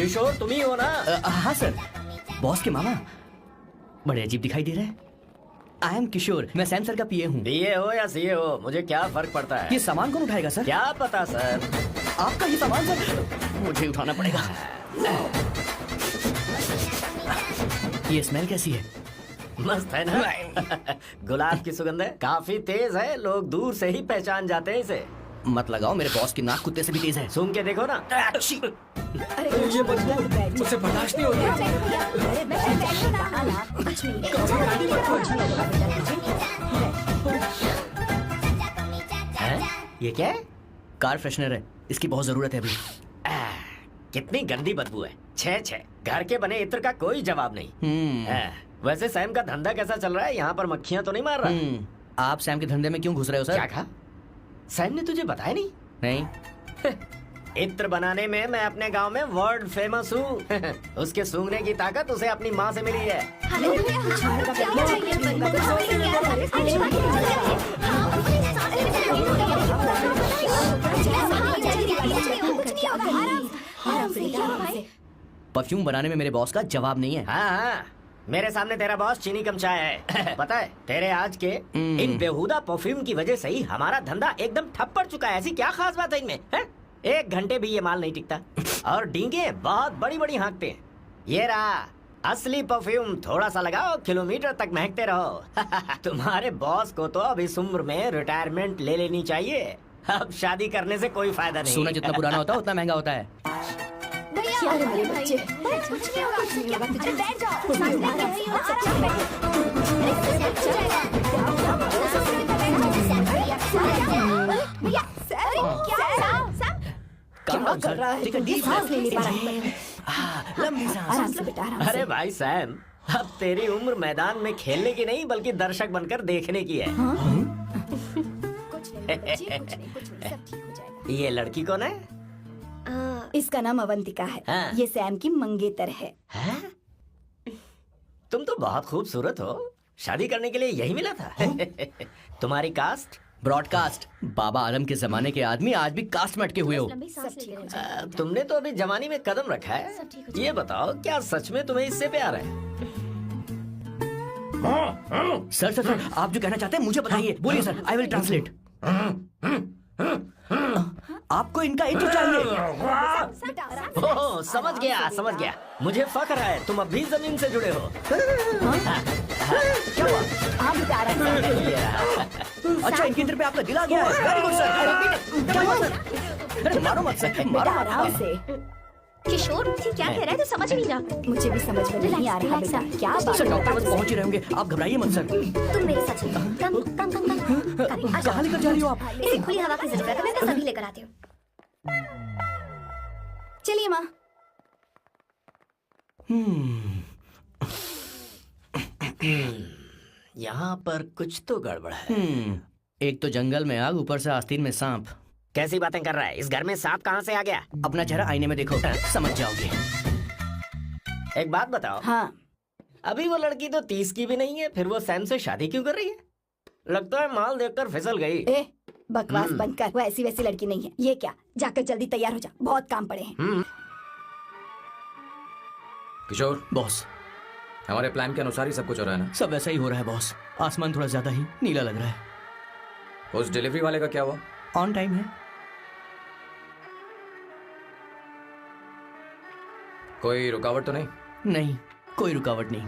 किशोर तुम ही हो ना? हाँ सर, बॉस के मामा। बड़े अजीब दिखाई दे रहे हैं। आई एम किशोर, मैं सैम सर का पीए हूँ। पीए हो या सीए हो, मुझे क्या फर्क पड़ता है? ये सामान कौन उठाएगा सर? क्या पता सर। आपका ये सामान सर? मुझे उठाना पड़ेगा। ये स्मेल कैसी है? मस्त है ना? गुलाब की सुगंध है, काफी तेज है, लोग दूर से ही पहचान जाते हैं इसे। मत लगाओ, मेरे बॉस की नाक कुत्ते से भी तेज है। सूंघ के देखो ना। अरे ये बदबू मुझसे बर्दाश्त नहीं हो है? ये क्या है? कार फ्रेशनर है, इसकी बहुत जरूरत है अभी। कितनी गंदी बदबू है। छे घर के बने इत्र का कोई जवाब नहीं। वैसे सैम का धंधा कैसा चल रहा है? यहाँ पर मक्खियाँ तो नहीं मार रहा? आप सैम के धंधे में क्यों घुस रहे हो सर? क्या कहा? सैम ने तुझे बताया नहीं? नहीं। इत्र बनाने में मैं अपने गांव में वर्ल्ड फेमस हूँ। उसके सूंघने की ताकत उसे अपनी माँ से मिली है। परफ्यूम बनाने में मेरे बॉस का जवाब नहीं है। हाँ, मेरे सामने तेरा बॉस चीनी कम चाय है। पता है तेरे आज के इन बेहुदा परफ्यूम की वजह से ही हमारा धंधा एकदम ठप पड़ चुका है। ऐसी क्या खास बात है इनमें? है? 1 घंटे भी ये माल नहीं टिकता और डींगे बहुत बड़ी बड़ी हाँकते हैं। ये रहा असली परफ्यूम, थोड़ा सा लगाओ, किलोमीटर तक महकते रहो। तुम्हारे बॉस को तो अब इस उम्र में रिटायरमेंट ले लेनी चाहिए। अब शादी करने से कोई फायदा नहीं। सोना जितना पुराना होता है उतना महंगा होता है। मेरे बच्चे क्या कर रहा है? सांस नहीं ले पा रहा है। लंबी सांस। आराम से बेटा, आराम से। अरे भाई सैम, अब तेरी उम्र मैदान में खेलने की नहीं बल्कि दर्शक बनकर देखने की है। ये लड़की कौन है? इसका नाम अवंतिका है। हाँ। ये सैम की मंगेतर है। तुम तो बहुत खूबसूरत हो, शादी करने के लिए यही मिला था। तुम्हारी कास्ट? ब्रॉडकास्ट। बाबा आलम के जमाने के आदमी आज भी कास्ट में अटके हुए हो। तुमने तो अभी जवानी में कदम रखा है। ये बताओ, क्या सच में तुम्हें इससे प्यार है? सर सर सर, आप जो कहना चाहते हैं मुझे बताइए। बोलिए सर, आई विल ट्रांसलेट। आपको इनका इंट्रो चाहिए? ओह, समझ गया। मुझे फख्र है तुम अभी जमीन से जुड़े हो। क्या हुआ? आप बेटा, आराम से। अच्छा, इनके इंटर पे आपका दिल आ गया है। Very good sir. क्या हुआ सर? अरे मारो मत सर, बेटा मारो आराम से। किशोर ये क्या कह रहा है? तो समझ नहीं रहा। मुझे भी समझ में नहीं आ रहा बेटा, क्या बात सर, है? डॉक्टर बस पहुंच ही रहे होंगे, आप घबराइए मत सर। तुम मेरे साथ चलो। कम कहाँ लेकर जा रही हो आप? इसे खुली हवा की जरूरत है, मैं तो सभी लेकर आती हूँ। चलिए माँ। यहाँ पर कुछ तो गड़बड़ है। एक तो जंगल में आग, ऊपर से आस्तीन में सांप। कैसी बातें कर रहा है? इस घर में सांप कहाँ से आ गया? अपना चेहरा आईने में देखो, समझ जाओगे। एक बात बताओ। हाँ, अभी वो लड़की तो 30 की भी नहीं है, फिर वो सैम से शादी क्यों कर रही है? लगता है माल देखकर फिसल गई। ए बकवास बंद कर, वो ऐसी वैसी लड़की नहीं है। ये क्या, जाकर जल्दी तैयार हो जा, बहुत काम पड़े हैं। किशोर, बॉस, हमारे प्लान के अनुसार ही सब कुछ हो रहा है ना? सब वैसा ही हो रहा है बॉस। आसमान थोड़ा ज्यादा ही नीला लग रहा है। उस डिलीवरी वाले का क्या हुआ? ऑन टाइम है। कोई रुकावट तो नहीं? नहीं, कोई रुकावट नहीं।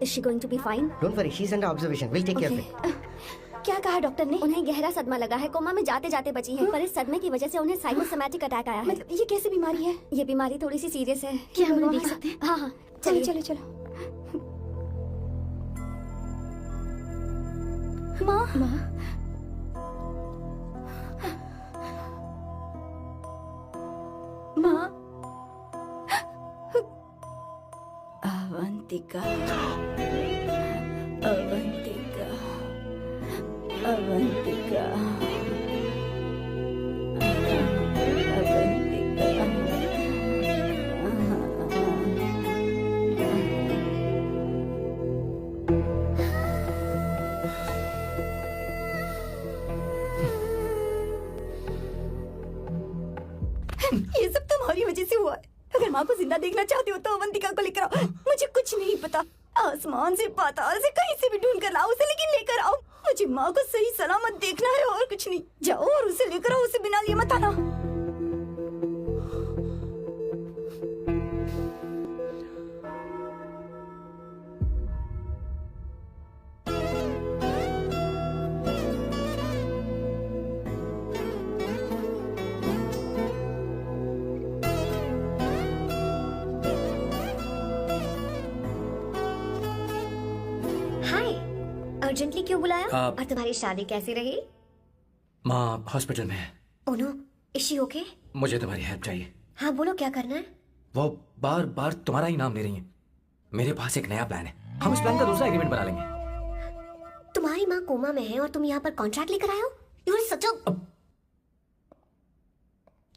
Is she going to be fine? Don't worry, she's under observation. We'll take care of it. क्या कहा डॉक्टर ने? उन्हें गहरा सदमा लगा है, कोमा में जाते जाते बची है। पर इस सदमे की वजह से उन्हें साइकोसोमैटिक अटैक आया है। मतलब ये कैसी बीमारी है? ये बीमारी थोड़ी सी सीरियस है। क्या हम उन्हें देख सकते हैं? हाँ, चलो चलिए। चलो चलो। माँ, माँ, अवंतिका, अवंतिका, अवंतिका, अवंतिका। माँ को जिंदा देखना चाहती हो तो अवंतिका को लेकर आओ। मुझे कुछ नहीं पता, आसमान से पाताल से कहीं से भी ढूंढ कर लाओ उसे, लेकिन लेकर आओ। मुझे माँ को सही सलामत देखना है और कुछ नहीं। जाओ और उसे लेकर आओ, उसे बिना लिए मत आना। हाय, अर्जेंटली क्यों बुलाया? आप- और तुम्हारी शादी कैसी रही? माँ हॉस्पिटल में है। Oh no, is she okay? मुझे तुम्हारी हेल्प चाहिए। हाँ बोलो, क्या करना है? वो बार बार तुम्हारा ही नाम ले रही है। मेरे पास एक नया प्लान है, हम इस प्लान का दूसरा एग्रीमेंट बना लेंगे। तुम्हारी माँ कोमा में है और तुम यहाँ पर कॉन्ट्रैक्ट लेकर आए हो? You are such a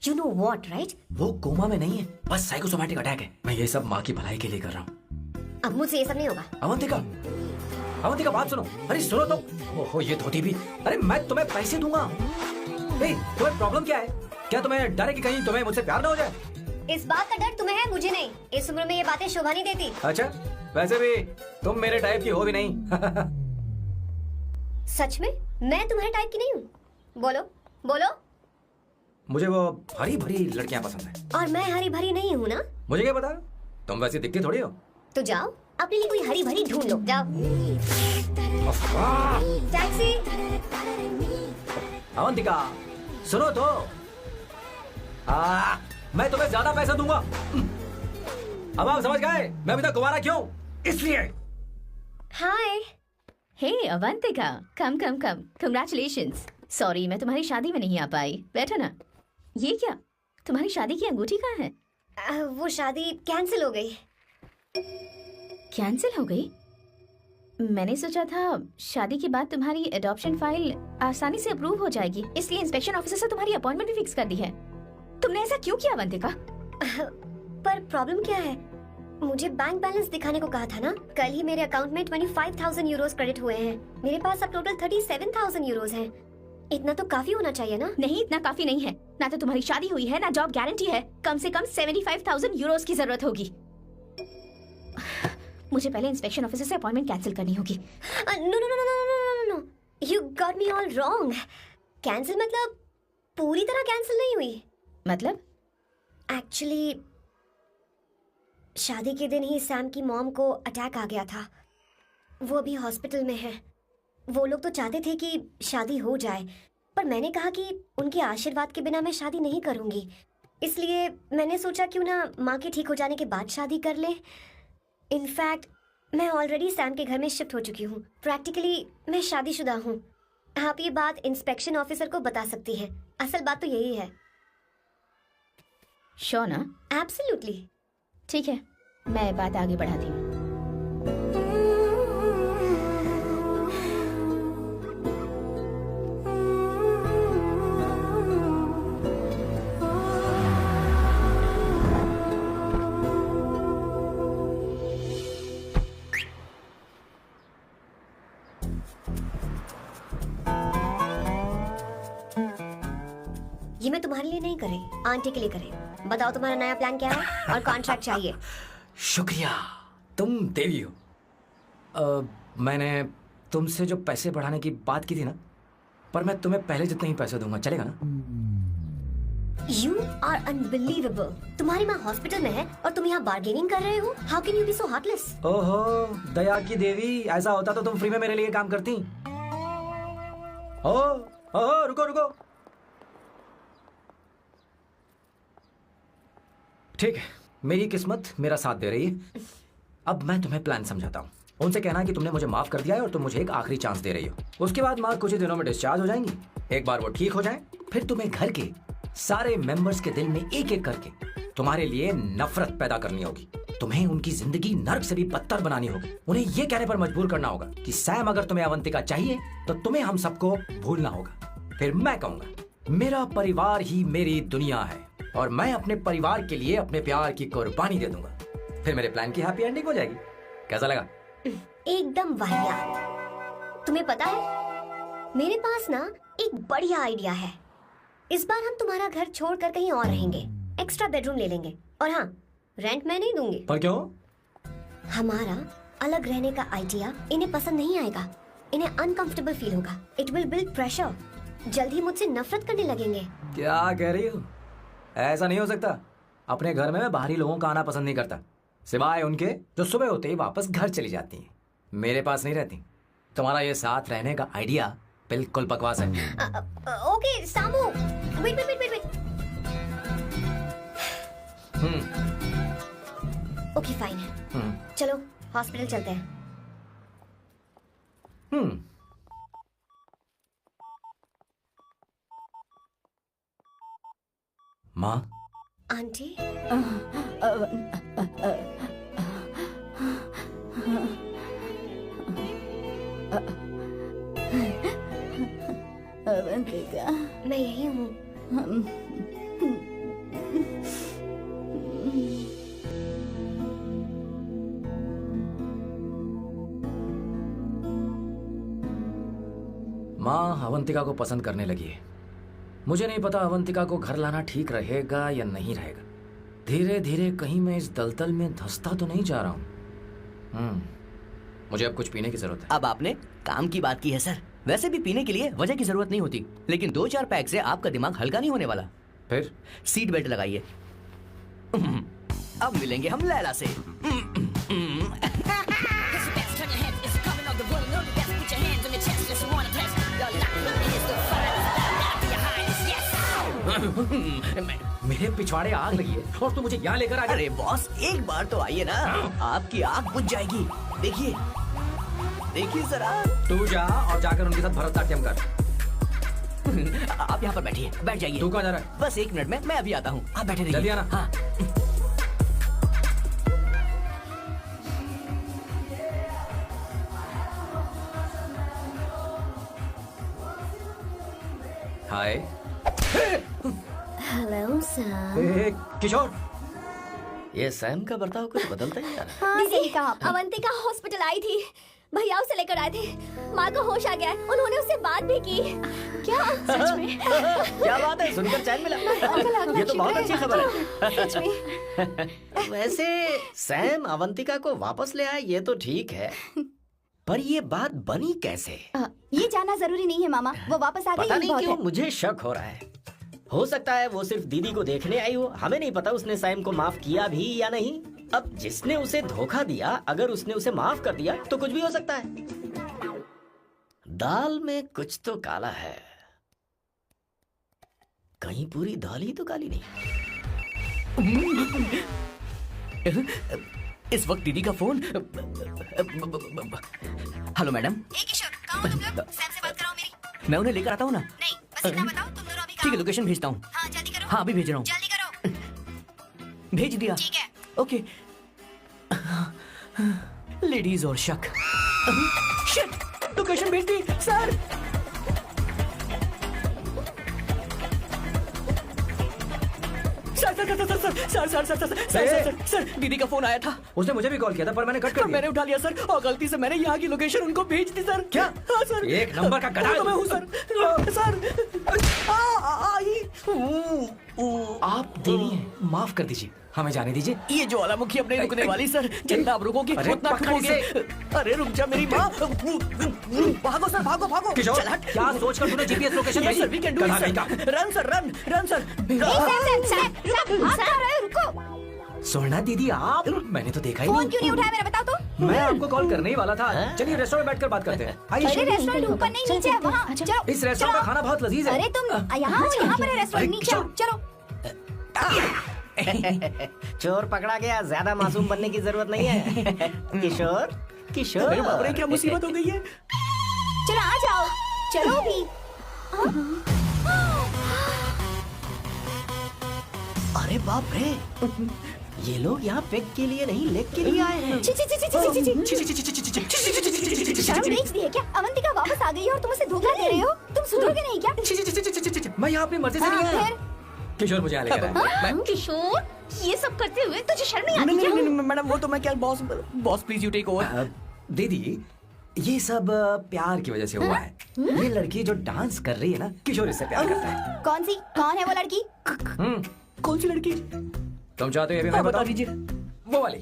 you know what, right? वो कोमा में नहीं है, बस साइकोसोमैटिक अटैक है। मैं ये सब माँ की भलाई के लिए कर रहा हूँ। अब मुझसे ये सब नहीं होगा। अवंतिका, अवंतिका बात सुनो। अरे सुनो तो। ओहो ये धोती भी। अरे मैं तुम्हें पैसे दूंगा। ए, तुम्हें प्रॉब्लम क्या है? क्या तुम्हें डर है कि कहीं तुम्हें मुझसे प्यार ना हो जाए? इस बात का डर तुम्हें है, मुझे नहीं। इस उम्र में ये बातें शोभा नहीं देती। अच्छा, वैसे भी तुम मेरे टाइप की हो भी नहीं। सच में मैं तुम्हारे टाइप की नहीं हूँ। बोलो बोलो। मुझे वो हरी भरी लड़कियां पसंद है। और मैं हरी भरी नहीं हूँ ना? मुझे क्या पता, तुम वैसे दिखती थोड़ी हो। तो जाओ अपने लिए कोई हरी भरी ढूंढ लो, जाओ। टैक्सी। अवंतिका सुनो तो। मैं तुम्हें ज्यादा पैसा दूंगा। अब आप समझ गए मैं अभी तक कुंवारा क्यों? इसलिए। हाय। हे अवंतिका, कम कम कम, कंग्रेचुलेशंस। सॉरी मैं तुम्हारी शादी में नहीं आ पाई। बैठो ना। ये क्या, तुम्हारी शादी की अंगूठी कहाँ है? वो शादी कैंसिल हो गई। कैंसिल हो गई? मैंने सोचा था शादी के बाद तुम्हारी एडॉप्शन फाइल आसानी से अप्रूव हो जाएगी, इसलिए इंस्पेक्शन ऑफिसर से तुम्हारी अपॉइंटमेंट भी फिक्स कर दी है। तुमने ऐसा क्यों किया अवंतिका? पर प्रॉब्लम क्या है? मुझे बैंक बैलेंस दिखाने को कहा था ना। कल ही मेरे अकाउंट में 25,000 यूरोस क्रेडिट हुए हैं। मेरे पास अब टोटल 37,000 यूरोस हैं। इतना तो काफी होना चाहिए ना? नहीं, इतना काफी नहीं है। ना तो तुम्हारी शादी हुई है, ना जॉब गारंटी है। कम से कम 75,000 यूरोस की जरूरत होगी। मुझे पहले इंस्पेक्शन ऑफिसर से अपॉइंटमेंट कैंसिल करनी होगी। No no no no no no no, you got me all wrong. Cancel मतलब पूरी तरह कैंसिल नहीं हुई। मतलब? एक्चुअली शादी के दिन ही सैम की मॉम को अटैक आ गया था। वो अभी हॉस्पिटल में है। वो लोग तो चाहते थे कि शादी हो जाए, पर मैंने कहा कि उनके आशीर्वाद के बिना मैं शादी नहीं करूंगी। इसलिए मैंने सोचा क्यों ना माँ के ठीक हो जाने के बाद शादी कर ले। इनफैक्ट मैं ऑलरेडी सैम के घर में शिफ्ट हो चुकी हूँ। प्रैक्टिकली मैं शादीशुदा हूँ। आप ये बात इंस्पेक्शन ऑफिसर को बता सकती हैं। असल बात तो यही है। श्योर ना? एब्सोल्युटली। ठीक है, मैं बात आगे बढ़ाती हूँ। ये मैं तुम्हारे लिए नहीं करे, आंटी के लिए करे। बताओ तुम्हारा नया प्लान क्या है और कॉन्ट्रैक्ट चाहिए। शुक्रिया, तुम देवी हो। मैंने तुमसे जो पैसे बढ़ाने की बात की थी ना, पर मैं तुम्हें पहले जितने ही पैसे दूंगा, चलेगा ना? You are unbelievable. तुम्हारी माँ हॉस्पिटल में है और तुम यहाँ बार्गेनिंग कर रहे हो। How can you be so heartless? ओहो दया की देवी, ऐसा होता तो तुम फ्री में मेरे लिए काम करती। ओहो रुको रुको। ठीक है, मेरी किस्मत मेरा साथ दे रही है। अब मैं तुम्हें प्लान समझाता हूँ। उनसे कहना कि तुमने मुझे माफ कर दिया है और तुम मुझे एक आखिरी चांस दे रही हो। उसके बाद माँ कुछ ही दिनों में डिस्चार्ज हो जाएंगी। एक बार वो ठीक हो जाए, फिर तुम्हें घर के सारे मेंबर्स के दिल में एक एक करके तुम्हारे लिए नफरत पैदा करनी होगी। तुम्हें उनकी जिंदगी नर्क से भी बदतर बनानी होगी। उन्हें ये कहने पर मजबूर करना होगा कि सैम अगर तुम्हें अवंतिका चाहिए तो तुम्हें हम सबको भूलना होगा। फिर मैं कहूंगा मेरा परिवार ही मेरी दुनिया है और मैं अपने परिवार के लिए अपने प्यार की कुर्बानी दे दूंगा। फिर मेरे प्लान की हैप्पी एंडिंग हो जाएगी। कैसा लगा? एकदम वाहियात। तुम्हें पता है मेरे पास ना एक बढ़िया आइडिया है। इस बार हम तुम्हारा घर छोड़कर कहीं और रहेंगे। एक्स्ट्रा बेडरूम ले लेंगे। और हाँ, रेंट मैं नहीं दूंगी। पर क्यों? हमारा अलग रहने का आइडिया इन्हें पसंद नहीं आएगा। इन्हें अनकंफर्टेबल फील होगा। It will build pressure. जल्द ही मुझसे नफरत करने लगेंगे। क्या कह रही हो? ऐसा नहीं हो सकता। अपने घर में मैं बाहरी लोगों का आना पसंद नहीं करता, सिवाय उनके जो सुबह होते ही वापस घर चली जाती हैं। मेरे पास नहीं रहती। तुम्हारा ये साथ रहने का आइडिया बिल्कुल बकवास है। Okay Samu, wait wait wait wait. Okay fine, चलो हॉस्पिटल चलते हैं। माँ, आंटी, अवंतिका, मैं यही हूँ। माँ अवंतिका को पसंद करने लगी है। मुझे नहीं पता अवंतिका को घर लाना ठीक रहेगा या नहीं रहेगा। धीरे धीरे कहीं मैं इस दलदल में धंसता तो नहीं जा रहा हूँ। मुझे अब कुछ पीने की जरूरत है। अब आपने काम की बात की है सर। वैसे भी पीने के लिए वजह की जरूरत नहीं होती, लेकिन 2-4 पैक से आपका दिमाग हल्का नहीं होने वाला। फिर सीट बेल्ट लगाइए। अब मिलेंगे हम लैला से। मेरे पिछवाड़े आग लगी है और तू मुझे यहाँ लेकर आ गया। अरे बॉस, एक बार तो आइए ना, आपकी आग बुझ जाएगी। देखिए देखिए जरा। तू जा और जाकर उनके साथ भरतनाट्यम कर। आप यहाँ पर बैठिए, बैठ जाइए। तू कहाँ जा रहा है? बस 1 मिनट में मैं अभी आता हूँ, आप बैठे रहिए। जल्दी आना। हाँ। हाय। Hello sir. ए, किशोर। ये सैम का बर्ताव कुछ बदलता ही यार। हाँ सही कहा। अवंतिका हॉस्पिटल आई थी, भैया उसे लेकर आए थे। माँ को होश आ गया है, उन्होंने उससे बात भी की। क्या सच में? क्या बात है, सुनकर चैन मिला। ये तो बहुत अच्छी खबर है। सच में। वैसे सैम अवंतिका को वापस ले आए, ये तो ठीक है, पर ये बात बनी कैसे? ये जानना जरूरी नहीं है मामा, वो वापस आ गई पता यही नहीं बहुत क्यों है। मुझे शक हो रहा है। हो सकता है वो सिर्फ दीदी को देखने आई हो। हमें नहीं पता उसने सैम को माफ किया भी या नहीं। अब जिसने उसे धोखा दिया, अगर उसने उसे माफ कर दिया तो कुछ भी हो सकता है। दाल में कुछ तो काला है, कहीं पूरी दाल ही तो काली नहीं। इस वक्त दीदी का फोन। Hello madam. किशोर, कहाँ हो तुम लोग? सैम से बात कराओ मेरी। मैं उन्हें लेकर आता हूँ ना। नहीं, बस इतना बताओ तुम दोनों अभी ठीक है, लोकेशन भेजता हूँ। हाँ जल्दी करो। हाँ अभी भेज रहा हूँ। जल्दी करो। भेज दिया। ठीक है। ओके। लेडीज और शक। शिट, लोकेशन भेज दी सर। सर दीदी का फोन आया था। उसने मुझे भी कॉल किया था पर मैंने कट कर तो दिया। मैंने उठा लिया सर, और गलती से मैंने यहाँ की लोकेशन उनको भेज दी सर। क्या? हाँ सर। एक नंबर का गधा है तो मैं तू। हूँ सर। आप देवी हैं, माफ कर दीजिए, हमें जाने दीजिए। ये ज्वालामुखी अब नहीं रुकने वाली सर। जितना आप रुकोगे अरे उतना पकड़ ठुकोगे। इसे। अरे रुक जा मेरी माँ। भागो सर, भागो भागो। किशोर, चल हट। क्या सोचकर तूने GPS location Yes, sir, we can do it, गधा sir. कहीं का। Run, sir, run, run, sir. आप कहाँ रहे हो? रुको। सोना दीदी आप, मैंने तो देखा ही फोन नहीं। क्यों नहीं उठाया मेरा बताओ तो? मैं आपको कॉल करने ही वाला था। चलिए रेस्टोरेंट में बैठकर बात करते हैं। अरे आइए। रेस्टोरेंट ऊपर नहीं नीचे है, वहाँ चलो। इस रेस्टोरेंट का खाना बहुत लजीज है। अरे तुम यहाँ पर है रेस्टोरेंट, अरे नीचे आओ, चलो। चोर पकड़ा गया, ज्यादा मासूम बनने की जरूरत नहीं है। किशोर, किशोर। अरे बाप रे, क्या मुसीबत हो गई है। चलो आ जाओ, चलो भी। अरे बाप रे, ये लोग यहाँ पेग के लिए नहीं लेग के लिए आए हैं। ची ची ची ची ची ची ची। शर्म बेच दी है क्या? अवंतिका वापस आ गई है और तुम उसे धोखा दे रहे हो? तुम सुधरोगे नहीं क्या? मैं यहाँ अपनी मर्जी से नहीं आया। फिर किशोर मुझे यहाँ लेकर आया। किशोर, ये सब करते हुए तुझे शर्म नहीं आती नहीं क्या? नहीं नहीं मैडम, वो तो मैं क्या boss please you take over. दीदी, ये सब प्यार की वजह से हुआ है। ये लड़की जो डांस कर रही है ना, किशोर इससे प्यार करता है। कौन सी? कौन है वो लड़की? कौन सी लड़की? तुम चाहते हो ये भी मैं हाँ, बता बताऊं? दीजिए। वो वाली।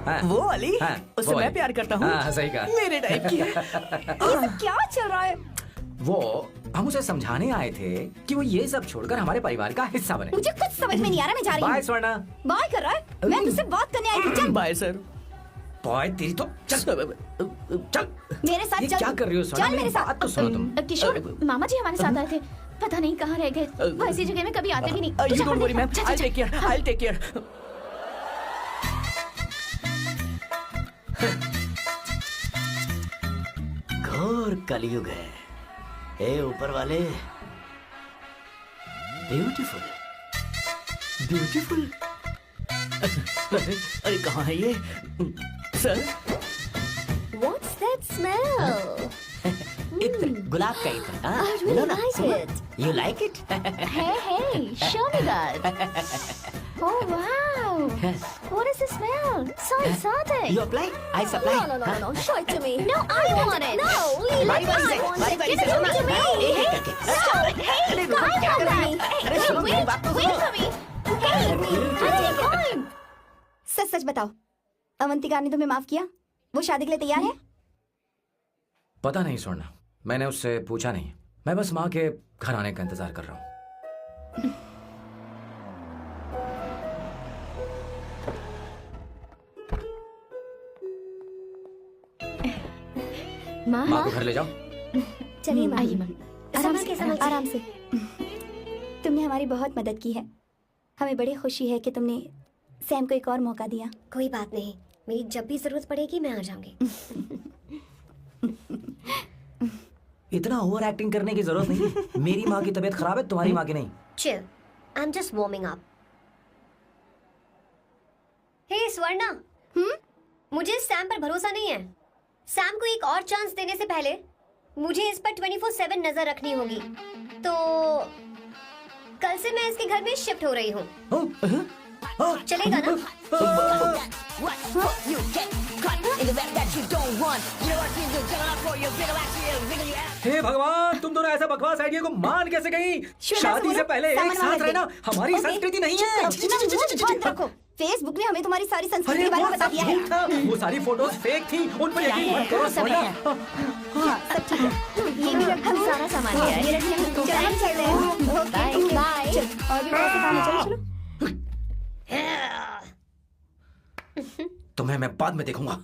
हाँ, वो वाली? हाँ, उससे वो मैं वाली। प्यार करता हूँ। हाँ, सही कहा। मेरे टाइप की है। ये सब क्या चल रहा है? वो हम उसे समझाने आए थे कि वो ये सब छोड़कर हमारे परिवार का हिस्सा बने। मुझे कुछ समझ में नहीं आ रहा, मैं जा रही बाय हूँ। स्वर्णा। बाय कर रहा है? मैं तुझसे बात करने आई थी, चल बाय सर। बॉय तेरी तो चल चल। मेरे साथ ये चल। क्या कर रही हो स्वर्णा? चल मेरे मेरी साथ। बात तो सुनो तुम। किशोर, मामा जी हमारे साथ आए थे, पता नहीं कहाँ रह गए। वो ऐसी जगह में कभी आते भी नहीं। तू यू जा, डोंट वरी मैम, जा, जा, आई जा। Take care, I take care. घोर कलयुग है। ए ऊपर वाले, ब्यूटीफुल ब्यूटीफुल। अरे कहाँ है ये सर? What's that smell? इत्र, गुलाब का इत्र। हाँ, I really लो ना, like सुनो। it. You like it? Hey, hey, show me that. Oh wow, what is the smell? So exotic. You apply? I supply. हाँ? No, show it to me. No, I want it. No, leave बारी it. बारी से, I want बारी it. बारी Give से it सुनो to ना। me. एक एक करके। Stop. Hey, अरे रुको, I क्या want कर रही that. हो? Hey, अरे सुनो, मेरी wait, बात तो wait सुनो। for me. Hey, I'm going. सच सच बताओ, अवंतिका ने तुम्हें माफ किया? वो शादी के लिए तैयार है? पता नहीं स्वर्णा, मैंने उससे पूछा नहीं। मैं बस माँ के घर आने का इंतजार कर रहा हूँ। माँ, माँ को घर ले जाओ। चलिए माँ, आइए माँ। आराम समझ से, के। आराम से। तुमने हमारी बहुत मदद की है। हमें बड़ी खुशी है कि तुमने सैम को एक और मौका दिया। कोई बात नहीं, मेरी जब भी जरूरत पड़ेगी मैं आ जाऊंगी। इतना ओवर एक्टिंग करने की जरूरत नहीं। मेरी माँ की तबीयत खराब है, तुम्हारी माँ की नहीं। Chill. I'm just warming up. हे स्वर्णा, मुझे सैम पर भरोसा नहीं है। सैम को एक और चांस देने से पहले मुझे इस पर 24/7 नजर रखनी होगी। तो कल से मैं इसके घर में शिफ्ट हो रही हूँ। चलेगा ना? हे भगवान, तुम दोनों ऐसा बकवास आइडिया को मान कैसे गई? शादी से पहले एक साथ रहना हमारी संस्कृति नहीं है। बंद रखो। फेसबुक ने हमें तुम्हारी सारी संस्कृति अरे के बारे वो में बता सब दिया है। झूठ था। वो सारी फोटोज फेक थी, उन पर यकीन मत करो स्वर्णा। हाँ, सब ठीक है। ये भी रखा हम सारा सामान ले आए। ये रखिए। चलो हम चल रहे हैं। Okay, bye. चल, और भी बहुत से काम है, चलो चलो। तुम्हें मैं बाद में देखूंगा।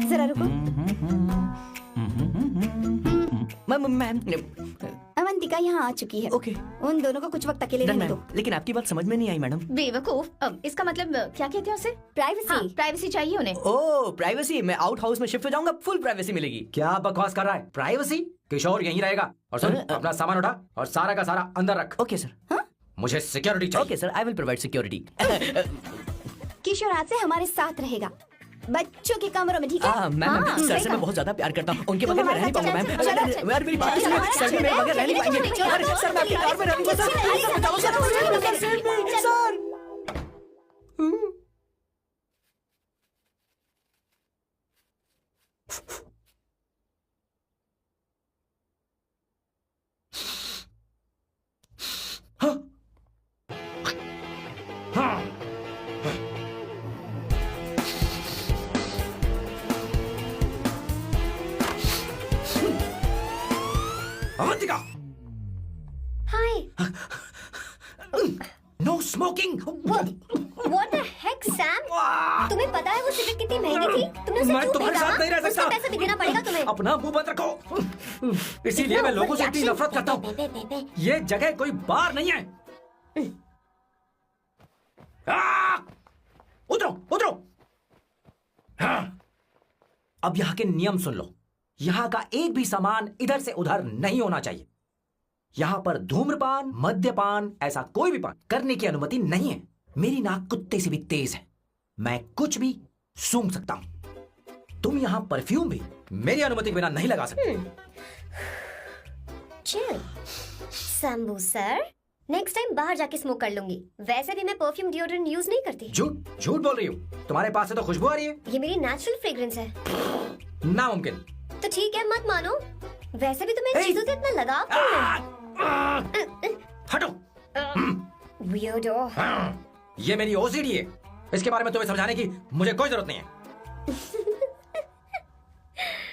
जरा रुको। मैम अवंतिका यहाँ आ चुकी है। ओके। उन दोनों को कुछ वक्त अकेले डन रहने दो। मैम, लेकिन आपकी बात समझ में नहीं आई मैडम। बेवकूफ। अब इसका मतलब क्या कहते हैं उसे? प्राइवेसी। हाँ, प्राइवेसी चाहिए उन्हें। ओह प्राइवेसी, मैं आउट हाउस में शिफ्ट हो जाऊंगा, फुल प्राइवेसी मिलेगी। क्या बकवास कर रहा है? प्राइवेसी? किशोर यहीं रहेगा। और सुन, अपना सामान उठा और सारा का सारा अंदर रख। Okay sir. मुझे सिक्योरिटी चाहिए। Okay sir, I will provide security. Kishore आज से हमारे साथ रहेगा, बच्चों के कमरों में, ठीक है? मैम हाँ, सर सही से कहा। मैं बहुत ज्यादा प्यार करता हूँ, उनके तुम बगैर मैं रह हमारे नहीं पाऊंगा साथ मैम। चलो, चलो, चलो। यार मेरी बात सुनिए, सर के बगैर रह नहीं पाएंगे। अरे सर मैं आपकी कार में रह नहीं पाऊंगा sir. Avantika, hi. No smoking. What the heck, Sam? तुम्हें पता है वो सिगरेट कितनी महंगी थी? तुमने उसे मैं क्यों तुम्हारे फेंका? साथ नहीं रह उसका सकता। पैसा भी देना पड़ेगा तुम्हें। अपना मुंह बंद रखो। इसीलिए मैं लोगों से इतनी नफरत करता हूँ। ये जगह कोई बार नहीं है। उतरो उतरो। अब यहाँ के नियम सुन लो। यहाँ का एक भी सामान इधर से उधर नहीं होना चाहिए। यहाँ पर धूम्रपान, मद्यपान, ऐसा कोई भी पान करने की अनुमति नहीं है। मेरी नाक कुत्ते से भी तेज है, मैं कुछ भी सूंघ सकता हूं। तुम यहाँ परफ्यूम भी मेरी अनुमति के बिना नहीं लगा सकते। Chill. Shambhu sir, next time बाहर जाके स्मोक कर लूंगी। वैसे भी मैं परफ्यूम डिओड्रेंट यूज नहीं करती। झूठ झूठ बोल रही हो। तुम्हारे पास से तो खुशबू आ रही है। ये मेरी नेचुरल फ्रेग्रेंस है। नामुमकिन। तो ठीक है, मत मानो वैसे भी तुम्हें इन चीजों से इतना लगाव क्यों है? हटो। Weirdo. ये मेरी ओसीडी है, इसके बारे में तुम्हें समझाने की मुझे कोई जरूरत नहीं है।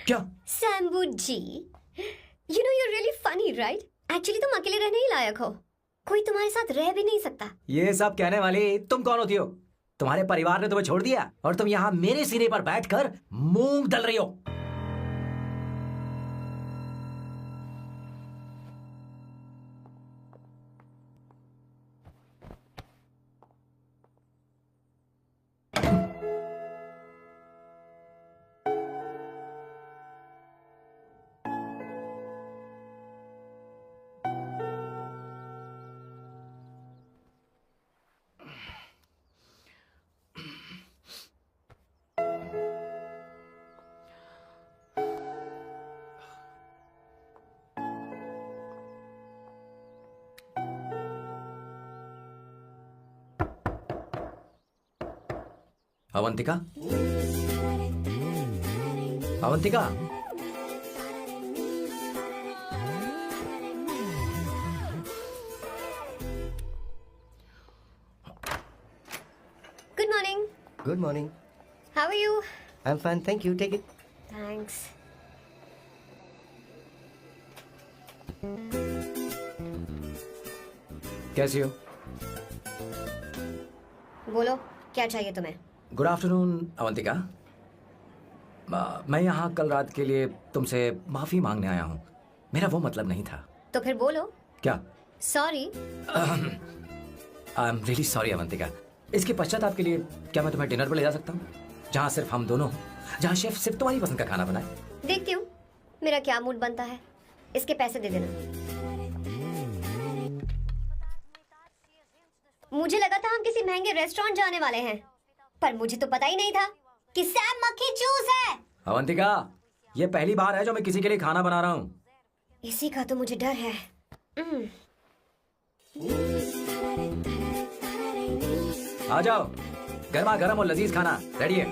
क्या? सैम्बू जी, you know you're really funny, right? Actually तुम अकेले रहने ही लायक हो, कोई तुम्हारे साथ रह भी नहीं सकता। ये सब कहने वाली तुम कौन होती हो? तुम्हारे परिवार ने तुम्हें छोड़ दिया और तुम यहाँ मेरे सीने पर बैठकर मूंग दल रही हो। Avantika, Avantika, Good morning. Good morning. How are you? I'm fine, thank you. Take it. Thanks. कैसी हो? बोलो, क्या चाहिए तुम्हें? Good afternoon Avantika. मैं यहाँ कल रात के लिए तुमसे माफी मांगने आया हूँ। मेरा वो मतलब नहीं था। तो फिर बोलो। क्या? Sorry. I am really sorry Avantika. इसके पश्चाताप के लिए क्या मैं तुम्हें डिनर पर ले जा सकता हूँ, जहाँ सिर्फ हम दोनों, जहाँ शेफ सिर्फ तुम्हारी पसंद का खाना बनाए? देखती हूँ मेरा क्या मूड बनता है। इसके पैसे दे देना। मुझे लगा था हम किसी महंगे रेस्टोरेंट जाने वाले हैं, पर मुझे तो पता ही नहीं था कि सैम मक्खी चूस है। अवंतिका, ये पहली बार है जो मैं किसी के लिए खाना बना रहा हूँ। इसी का तो मुझे डर है। आ जाओ, गर्मा गर्म और लजीज खाना रेडी है।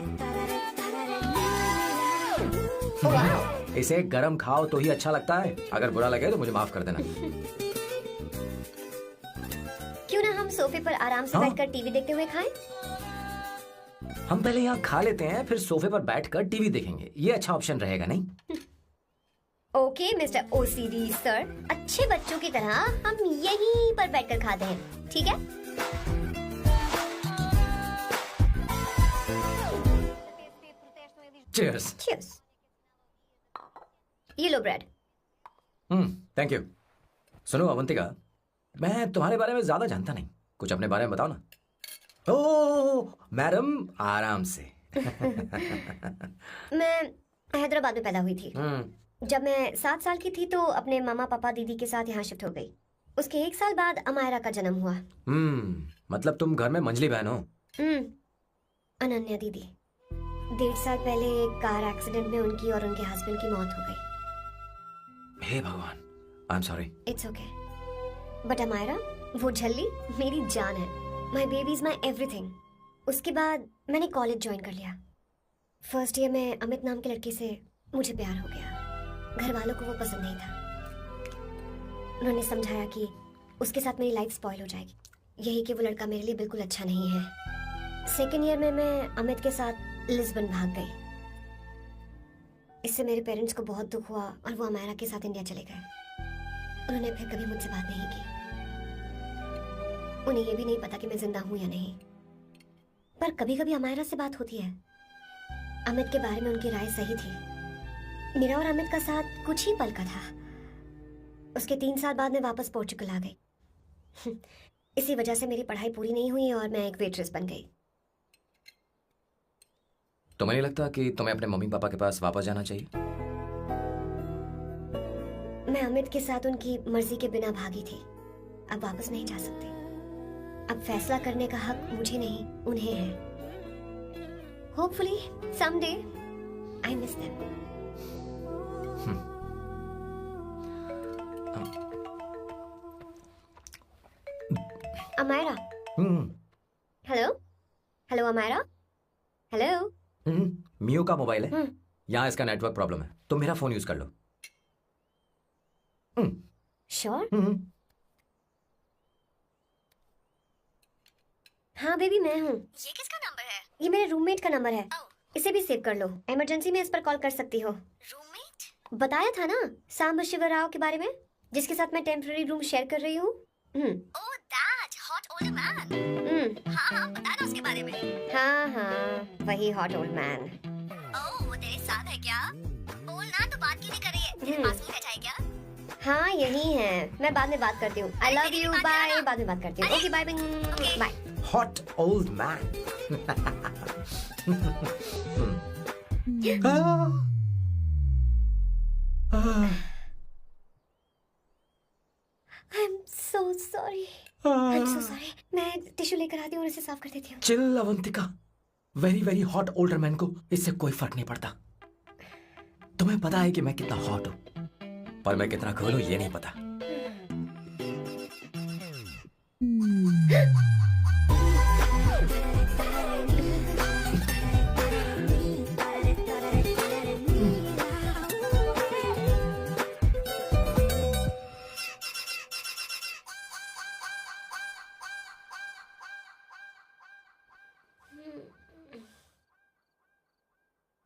इसे गरम खाओ तो ही अच्छा लगता है। अगर बुरा लगे तो मुझे माफ कर देना। क्यों ना हम सोफे पर आराम से हाँ? बैठकर टीवी देखते हुए खाएं? हम पहले यहाँ खा लेते हैं, फिर सोफे पर बैठकर टीवी देखेंगे। ये अच्छा ऑप्शन रहेगा नहीं? ओके मिस्टर ओसीडी सर, अच्छे बच्चों की तरह हम यहीं पर बैठकर खाते हैं, ठीक है? Cheers. Cheers. ये लो ब्रेड। Thank you. सुनो अवंतिका, मैं तुम्हारे बारे में ज्यादा जानता नहीं, कुछ अपने बारे में बताओ ना। ओह मैडम, आराम से। मैं हैदराबाद में पैदा हुई थी। जब मैं 7 साल की थी तो अपने मामा पापा दीदी के साथ यहाँ शिफ्ट हो गई। उसके 1 साल बाद अमायरा का जन्म हुआ। मतलब तुम घर में मंझली बहन हो? अनन्या दीदी। 1.5 साल पहले एक कार एक्सीडेंट में उनकी और उनके हस्बैंड की मौत हो गई। हे भगवान, I am sorry. It's okay. But Amayra, वो झल्ली मेरी जान है। My baby is my everything. उसके बाद मैंने कॉलेज ज्वाइन कर लिया। फर्स्ट ईयर में अमित नाम के लड़के से मुझे प्यार हो गया। घर वालों को वो पसंद नहीं था। उन्होंने समझाया कि उसके साथ मेरी लाइफ स्पॉइल हो जाएगी, यही कि वो लड़का मेरे लिए बिल्कुल अच्छा नहीं है। सेकेंड ईयर में मैं अमित के साथ लिस्बन भाग गई। इससे मेरे पेरेंट्स को बहुत दुख हुआ और वो अमायरा के साथ इंडिया चले गए। उन्होंने फिर कभी मुझसे बात नहीं की। उन्हें ये भी नहीं पता कि मैं जिंदा हूं या नहीं। पर कभी कभी अमायरा से बात होती है। अमित के बारे में उनकी राय सही थी। मेरा और अमित का साथ कुछ ही पल का था। उसके 3 साल बाद मैं वापस पोर्चुगल आ गई। इसी वजह से मेरी पढ़ाई पूरी नहीं हुई और मैं एक वेट्रेस बन गई। तुम्हें नहीं लगता कि तुम्हें अपने मम्मी पापा के पास वापस जाना चाहिए? मैं अमित के साथ उनकी मर्जी के बिना भागी थी। अब वापस नहीं जा सकती। अब फैसला करने का हक मुझे नहीं, उन्हें है। Hopefully someday I miss them. Amaira. Hello hello Amaira. Hello. मियो का मोबाइल है। यहाँ इसका नेटवर्क प्रॉब्लम है, तुम मेरा फोन यूज कर लो। श्योर? हाँ बेबी, मैं हूँ। ये किसका नंबर है? ये मेरे रूममेट का नंबर है। इसे भी सेव कर लो, इमरजेंसी में इस पर कॉल कर सकती हो। रूममेट? बताया था ना सांब शिव राव के बारे में, जिसके साथ मैं टेम्पररी रूम शेयर कर रही हूँ। Oh that hot old man. हाँ बता ना उसके बारे में। हाँ, वही हॉट ओल्ड मैन। ओह वो तेरे साथ है क्या? बोल ना, तो बात क्यों नहीं कर रही है? तेरे पास ही बैठा है क्या? हाँ यही है, मैं बाद में बात करती हूँ। I love you, bye. बाद में बात करती हूँ। Okay bye bye. Hot old man. I am so sorry. मैं टिश्यू लेकर आती हूँ और इसे साफ कर देती हूँ। Chill Avantika, very very hot older man को इससे कोई फर्क नहीं पड़ता। तुम्हें पता है कि मैं कितना हॉट हूं, पर मैं कितना कूल हूं ये नहीं पता।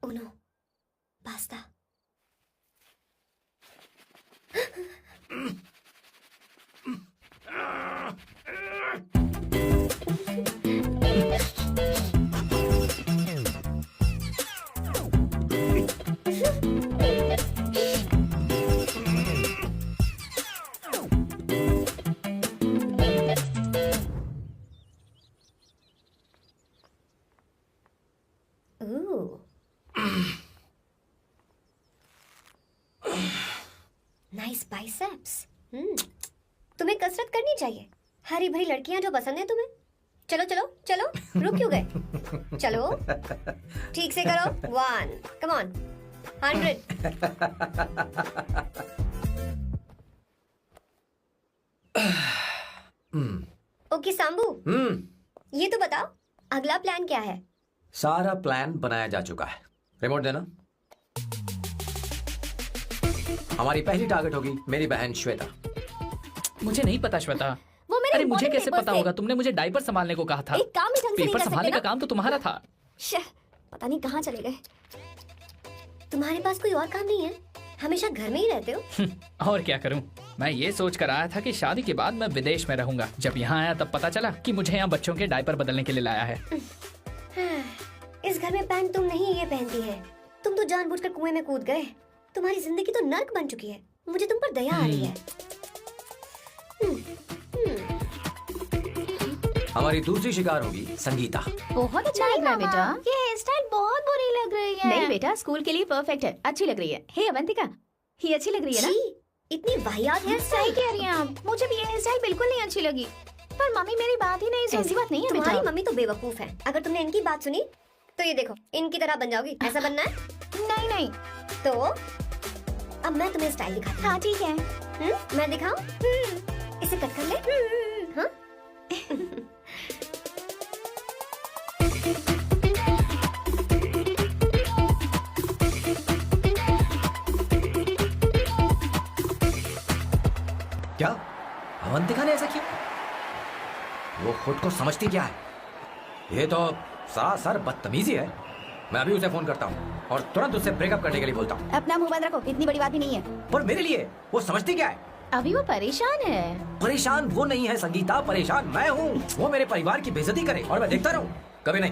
उनो, पास्ता। Nice biceps. तुम्हें कसरत करनी चाहिए। हरी भरी लड़कियां जो पसंद है तुम्हें। चलो चलो चलो, रुक क्यों गए? चलो ठीक से करो। 1 कम ऑन 100। ओके सांबू, ये तो बताओ अगला प्लान क्या है? सारा प्लान बनाया जा चुका है। रिमोट देना। हमारी पहली टारगेट होगी मेरी बहन श्वेता। मुझे नहीं पता श्वेता। वो मेरे अरे मुझे morning कैसे papers पता थे। होगा? तुमने मुझे डायपर संभालने को कहा था। एक काम ही ढंग से नहीं पेपर कर संभालने सकते का काम तो तुम्हारा था। पता नहीं कहाँ चले गए। तुम्हारे पास कोई और काम नहीं है? हमेशा घर में ही रहते हो। और क्या करूं? मैं ये सोच कर आया था कि शादी के बाद मैं विदेश में रहूंगा। जब यहाँ आया तब पता चला कि मुझे यहाँ बच्चों के डायपर बदलने के लिए लाया है। इस घर में पैंट तुम नहीं ये पहनती है। तुम तो जानबूझकर कुएं में कूद गए। तुम्हारी जिंदगी तो नर्क बन चुकी है। मुझे तुम पर दया आ रही है। हमारी दूसरी शिकार होगी संगीता। बहुत अच्छा लग रहा है बेटा। ये हेयर स्टाइल बहुत बुरी लग रही है। नहीं बेटा, स्कूल के लिए परफेक्ट है, अच्छी लग रही है। हे अवंतिका, ये अच्छी लग रही है ना? छी, इतनी वाहियात हेयर सही स्टाइल। कह रही हैं आप। मुझे भी ये हेयर स्टाइल बिल्कुल नहीं अच्छी लगी। पर मम्मी मेरी बात ही नहीं सुनती। ऐसी बात नहीं है तुम्हारी बेटा। मम्मी तो बेवकूफ है। अगर तुमने इनकी बात सुनी तो ये देखो इनकी तरह बन जाओगी। ऐसा बनना है नहीं नहीं। तो अब मैं तुम्हें स्टाइल दिखाती हाँ ठीक है। हूँ। मैं दिखाऊं? इसे कट कर ले। हाँ क्या अवंतिका ने ऐसा किया? वो खुद को समझती क्या है? ये तो सरासर बदतमीजी है। मैं अभी उसे फोन करता हूँ और तुरंत उससे ब्रेकअप करने के लिए बोलता हूँ। अपना मुंह बंद रखो, इतनी बड़ी बात भी नहीं है। पर मेरे लिए वो समझती क्या है? अभी वो परेशान है। परेशान वो नहीं है संगीता, परेशान मैं हूँ। वो मेरे परिवार की बेइज्जती करे और मैं देखता रहूँ? कभी नहीं।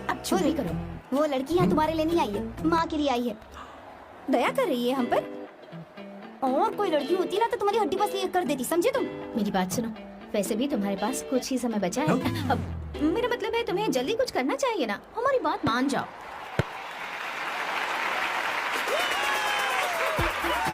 अब चुप ही करो। वो लड़की यहाँ तुम्हारे लिए नहीं आई है, माँ के लिए आई है। दया कर रही है हम पर। और कोई लड़की होती ना तो तुम्हारी हड्डी बस ये कर देती, समझे तुम? मेरी बात सुनो, वैसे भी तुम्हारे पास कुछ ही समय बचा है। अब मेरा मतलब है तुम्हें जल्दी कुछ करना चाहिए ना। हमारी बात मान जाओ।